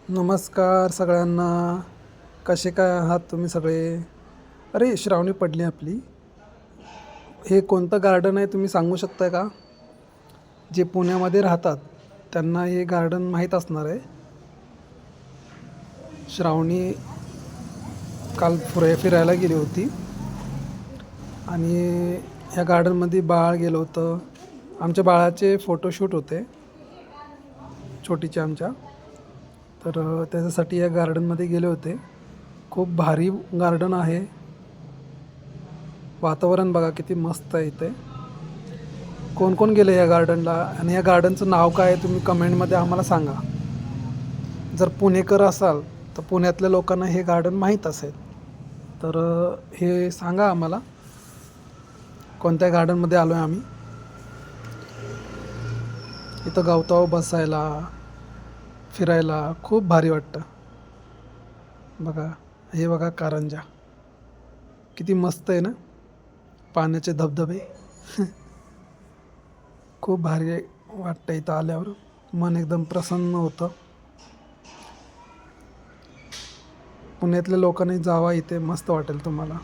नमस्कार सगळ्यांना. कसे काय आहात तुम्ही सगळे? अरे श्रावणी पडली आपली. हे कोणतं गार्डन आहे तुम्ही सांगू शकता का? जे पुण्यामध्ये राहतात त्यांना हे गार्डन माहीत असणार आहे. श्रावणी काल फिरायला गेली होती आणि ह्या गार्डनमध्ये बाळ गेलं होतं. आमच्या बाळाचे फोटोशूट होते, छोटीचे आमच्या. तर त्याच्यासाठी या गार्डनमध्ये गेले होते. खूप भारी गार्डन आहे. वातावरण बघा किती मस्त आहे इथे. कोण कोण गेले या गार्डनला आणि या गार्डनचं नाव काय आहे तुम्ही कमेंटमध्ये आम्हाला सांगा. जर पुणेकर असाल तर पुण्यातल्या लोकांना हे गार्डन माहीत असेल तर हे सांगा आम्हाला कोणत्या गार्डनमध्ये आलो आहे आम्ही. इथं गवतावर बसायला फिरायला खूप भारी वाटतं. बघा, हे बघा कारंजा किती मस्त आहे ना, पाण्याचे धबधबे. खूप भारी वाटतं इथं आल्यावर. मन एकदम प्रसन्न होतं. पुण्यातल्या लोकांनी जावा इथे, मस्त वाटेल तुम्हाला.